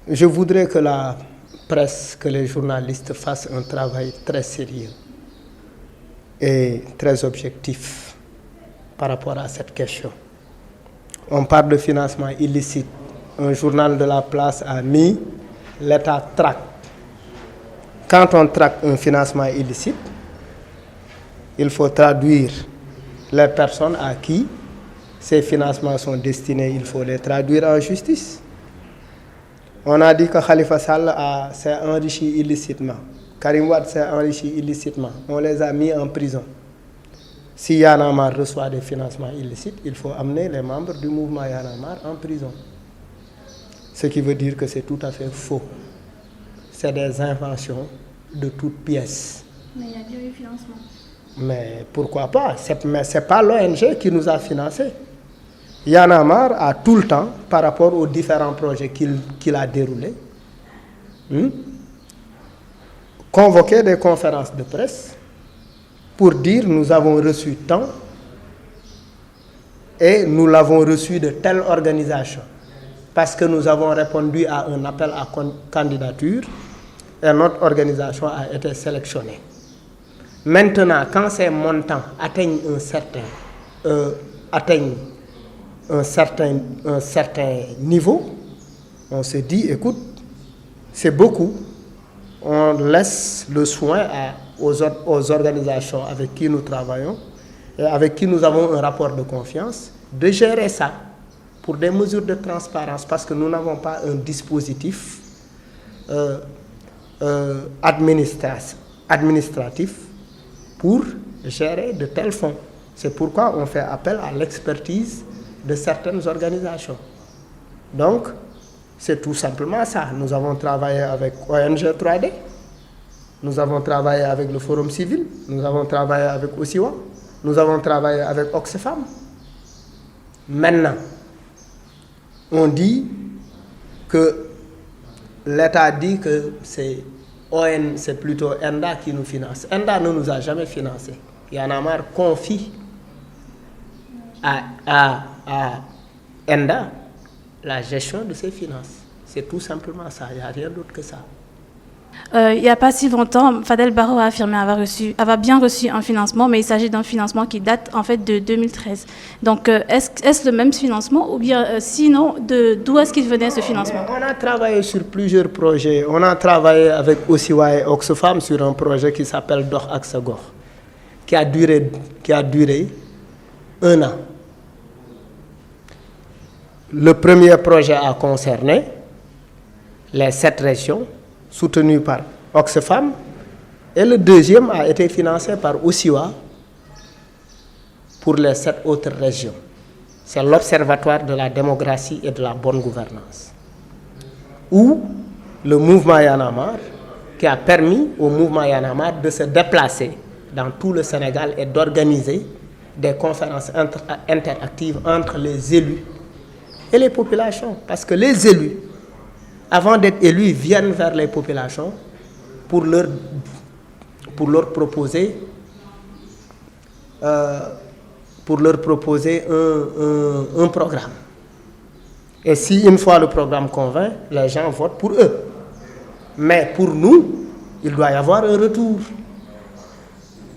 Je voudrais que la presse, que les journalistes fassent un travail très sérieux et très objectif par rapport à cette question. On parle de financement illicite. Un journal de la place a mis l'État traque. Quand on traque un financement illicite, il faut traduire les personnes à qui ces financements sont destinés, il faut les traduire en justice. On a dit que Khalifa Sall s'est enrichi illicitement. Karim Wade s'est enrichi illicitement. On les a mis en prison. Si Y'en a marre reçoit des financements illicites, il faut amener les membres du mouvement Y'en a marre en prison. Ce qui veut dire que c'est tout à fait faux. C'est des inventions de toutes pièces. Mais il y a bien eu financement. Mais pourquoi pas? Mais ce n'est pas l'ONG qui nous a financés. Y'en a marre a tout le temps, par rapport aux différents projets qu'il a déroulés, convoqué des conférences de presse pour dire nous avons reçu tant et nous l'avons reçu de telle organisation parce que nous avons répondu à un appel à candidature et notre organisation a été sélectionnée. Maintenant, quand ces montants atteignent un certain niveau, on se dit, écoute, c'est beaucoup. On laisse le soin aux organisations avec qui nous travaillons et avec qui nous avons un rapport de confiance de gérer ça pour des mesures de transparence parce que nous n'avons pas un dispositif administratif pour gérer de tels fonds. C'est pourquoi on fait appel à l'expertise de certaines organisations. Donc, c'est tout simplement ça. Nous avons travaillé avec ONG 3D, nous avons travaillé avec le Forum Civil, nous avons travaillé avec Osiwa, nous avons travaillé avec Oxfam. Maintenant, on dit que l'État dit que c'est plutôt ENDA qui nous finance. ENDA ne nous a jamais financé. Y'en a marre confie à ENDA la gestion de ses finances. C'est tout simplement ça, il n'y a rien d'autre que ça. Il n'y a pas si longtemps, Fadel Barro a affirmé avoir bien reçu un financement, mais il s'agit d'un financement qui date en fait de 2013. Donc, est-ce le même financement ou bien sinon, d'où est-ce qu'il venait ce financement? On a travaillé sur plusieurs projets. On a travaillé avec Osiwa et Oxfam sur un projet qui s'appelle Doh ak Sa Gox, qui a duré 1 an. Le premier projet a concerné les 7 régions soutenues par Oxfam et le deuxième a été financé par Osiwa pour les 7 autres régions. C'est l'Observatoire de la démocratie et de la bonne gouvernance, où le mouvement Y'en a marre, qui a permis au mouvement Y'en a marre de se déplacer dans tout le Sénégal et d'organiser des conférences interactives entre les élus et les populations. Parce que les élus, avant d'être élus, viennent vers les populations pour leur proposer un programme. Et si une fois le programme convainc, les gens votent pour eux. Mais pour nous, il doit y avoir un retour.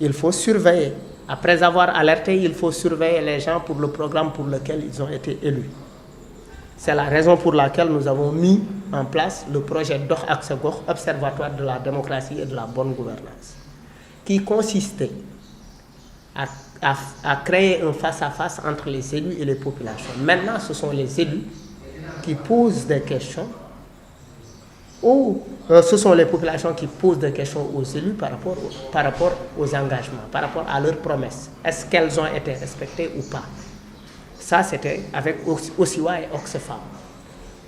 Il faut surveiller. Après avoir alerté, il faut surveiller les gens pour le programme pour lequel ils ont été élus. C'est la raison pour laquelle nous avons mis en place le projet Doh ak Sa Gox, Observatoire de la démocratie et de la bonne gouvernance, qui consistait à créer un face-à-face entre les élus et les populations. Maintenant, ce sont les élus qui posent des questions, ce sont les populations qui posent des questions aux élus par rapport aux engagements, par rapport à leurs promesses. Est-ce qu'elles ont été respectées ou pas? Ça, c'était avec Osiwa et Oxfam.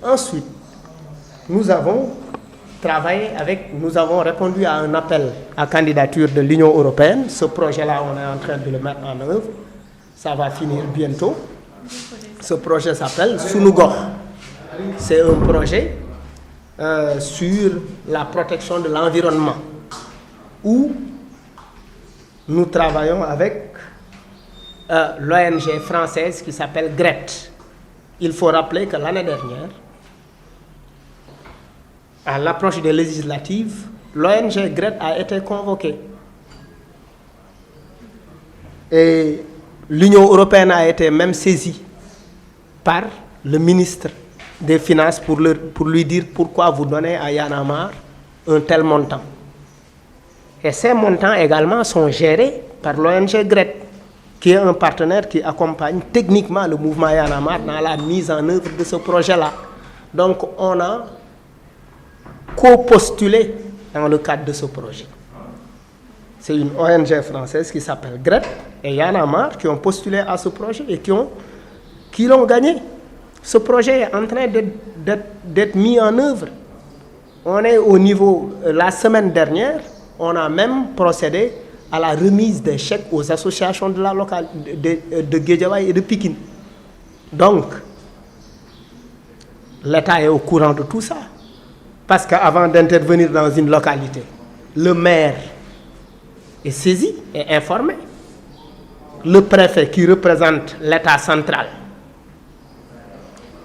Ensuite, nous avons répondu à un appel à candidature de l'Union européenne. Ce projet-là, on est en train de le mettre en œuvre. Ça va finir bientôt. Ce projet s'appelle Sunu Gox. C'est un projet sur la protection de l'environnement, où nous travaillons avec l'ONG française qui s'appelle GRET. Il faut rappeler que l'année dernière, à l'approche des législatives, l'ONG GRED a été convoquée. Et l'Union européenne a été même saisie par le ministre des Finances pour lui dire pourquoi vous donnez à Y'en a marre un tel montant. Et ces montants également sont gérés par l'ONG GRED, qui est un partenaire qui accompagne techniquement le mouvement Y'en a marre dans la mise en œuvre de ce projet-là. Donc on a co-postulé dans le cadre de ce projet. C'est une ONG française qui s'appelle GRED et Y'en a marre qui ont postulé à ce projet et qui l'ont gagné. Ce projet est en train d'être mis en œuvre. On est au niveau, la semaine dernière, on a même procédé à la remise des chèques aux associations de la localité de Guédiawaye et de Pikine. Donc, l'État est au courant de tout ça. Parce qu'avant d'intervenir dans une localité, le maire est saisi et informé. Le préfet qui représente l'État central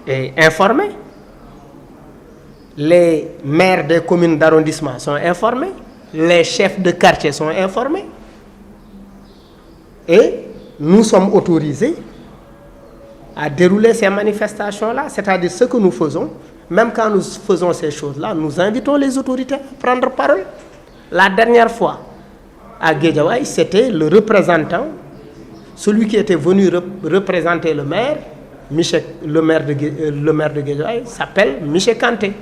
est informé. Les maires des communes d'arrondissement sont informés. Les chefs de quartier sont informés. Et nous sommes autorisés à dérouler ces manifestations-là, c'est-à-dire ce que nous faisons. Même quand nous faisons ces choses-là, nous invitons les autorités à prendre parole. La dernière fois, à Guédiawaye, c'était le représentant, celui qui était venu représenter le maire, le maire de Guédiawaye s'appelle Michel Kanté.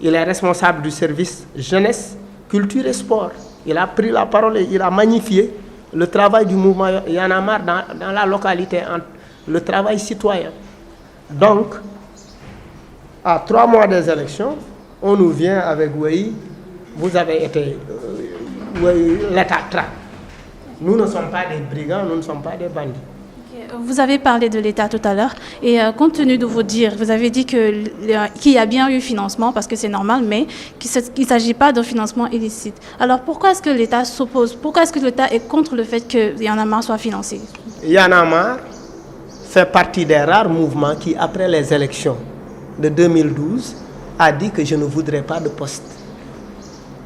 Il est responsable du service jeunesse, culture et sport. Il a pris la parole et il a magnifié le travail du mouvement Y'en a marre dans la localité, le travail citoyen. Donc, à 3 mois des élections, on nous vient avec oui, vous avez été l'État traque. Nous ne sommes pas des brigands, nous ne sommes pas des bandits. Vous avez parlé de l'État tout à l'heure et compte tenu de vos dires, vous avez dit qu'il y a bien eu financement parce que c'est normal, mais qu'il ne s'agit pas d'un financement illicite. Alors pourquoi est-ce que l'État s'oppose? Pourquoi est-ce que l'État est contre le fait que Y'en a marre soit financé? Y'en a marre fait partie des rares mouvements qui, après les élections de 2012, a dit que je ne voudrais pas de poste.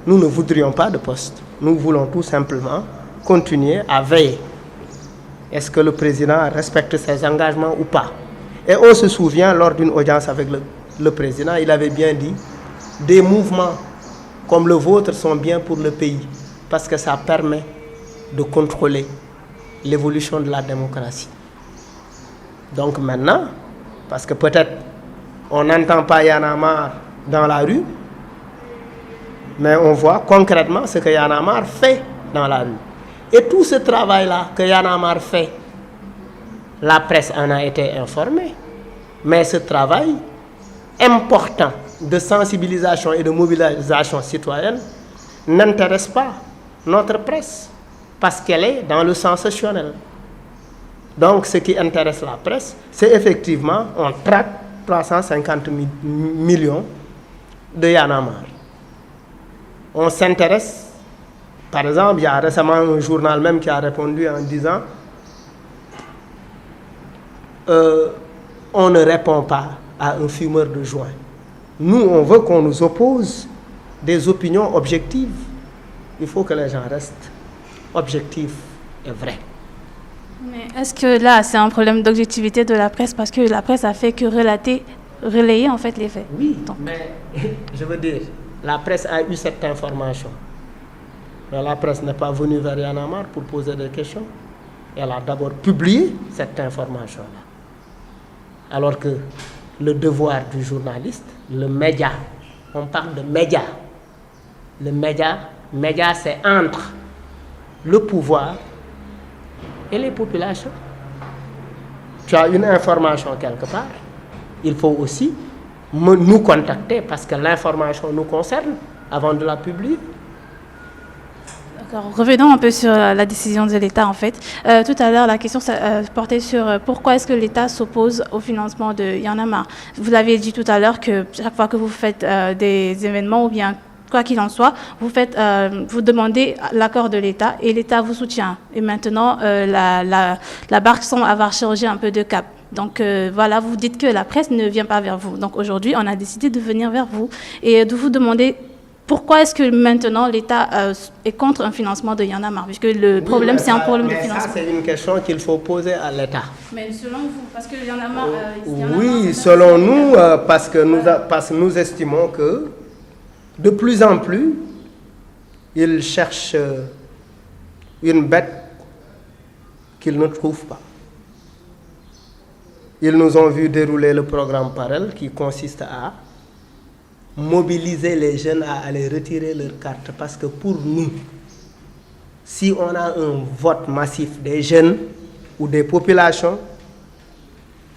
Nous ne voudrions pas de poste. Nous voulons tout simplement continuer à veiller. Est-ce que le président respecte ses engagements ou pas? Et on se souvient, lors d'une audience avec le président, il avait bien dit « Des mouvements comme le vôtre sont bien pour le pays parce que ça permet de contrôler l'évolution de la démocratie. » Donc maintenant, parce que peut-être on n'entend pas Y'en a marre dans la rue, mais on voit concrètement ce que Y'en a marre fait dans la rue. Et tout ce travail-là que Y'en a marre fait, la presse en a été informée. Mais ce travail important de sensibilisation et de mobilisation citoyenne n'intéresse pas notre presse parce qu'elle est dans le sensationnel. Donc ce qui intéresse la presse, c'est effectivement, on traque 350 millions de Y'en a marre. On s'intéresse. Par exemple, il y a récemment un journal même qui a répondu en disant on ne répond pas à un fumeur de joint. Nous, on veut qu'on nous oppose des opinions objectives. Il faut que les gens restent objectifs et vrais. Mais est-ce que là, c'est un problème d'objectivité de la presse parce que la presse a fait que relayer en fait les faits? Oui, donc, mais je veux dire, la presse a eu cette information. Mais la presse n'est pas venue vers Y'en a marre pour poser des questions. Elle a d'abord publié cette information-là. Alors que le devoir du journaliste, le média, on parle de média. Le média c'est entre le pouvoir et les populations. Tu as une information quelque part, il faut aussi nous contacter parce que l'information nous concerne avant de la publier. Alors, revenons un peu sur la décision de l'État, en fait. Tout à l'heure, la question portait sur pourquoi est-ce que l'État s'oppose au financement de Y'en a marre. Vous l'avez dit tout à l'heure que chaque fois que vous faites des événements ou bien quoi qu'il en soit, vous demandez l'accord de l'État et l'État vous soutient. Et maintenant, la barque semble avoir changé un peu de cap. Donc voilà, vous dites que la presse ne vient pas vers vous. Donc aujourd'hui, on a décidé de venir vers vous et de vous demander pourquoi est-ce que maintenant l'État est contre un financement de Y'en a marre, puisque le problème, c'est un problème de financement. Ça, c'est une question qu'il faut poser à l'État. Mais selon vous, parce que Y'en a marre... oui, selon nous, parce que nous estimons que de plus en plus, ils cherchent une bête qu'ils ne trouvent pas. Ils nous ont vu dérouler le programme Parel qui consiste à mobiliser les jeunes à aller retirer leur carte. Parce que pour nous, si on a un vote massif des jeunes ou des populations,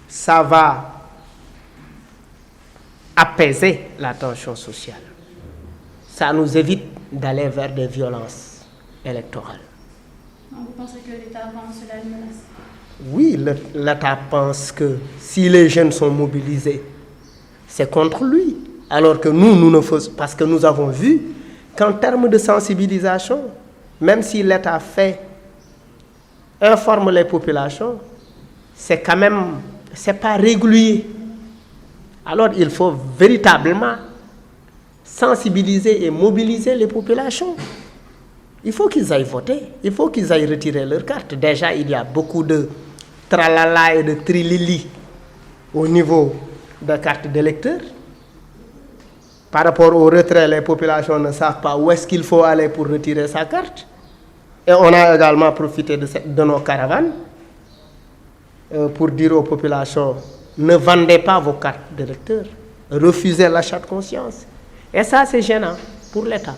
ça va apaiser la tension sociale. Ça nous évite d'aller vers des violences électorales. Vous pensez que l'État avance cela une menace? Oui, l'État pense que si les jeunes sont mobilisés, c'est contre lui. Alors que nous ne faisons... Parce que nous avons vu qu'en termes de sensibilisation, même si l'État informe les populations, c'est quand même... c'est pas régulier. Alors il faut véritablement sensibiliser et mobiliser les populations. Il faut qu'ils aillent voter, il faut qu'ils aillent retirer leur carte. Déjà, il y a beaucoup de tralala et de trilili au niveau des cartes d'électeurs. Par rapport au retrait, les populations ne savent pas où est-ce qu'il faut aller pour retirer sa carte. Et on a également profité de nos caravanes pour dire aux populations, ne vendez pas vos cartes d'électeurs, refusez l'achat de conscience. Et ça, c'est gênant pour l'État.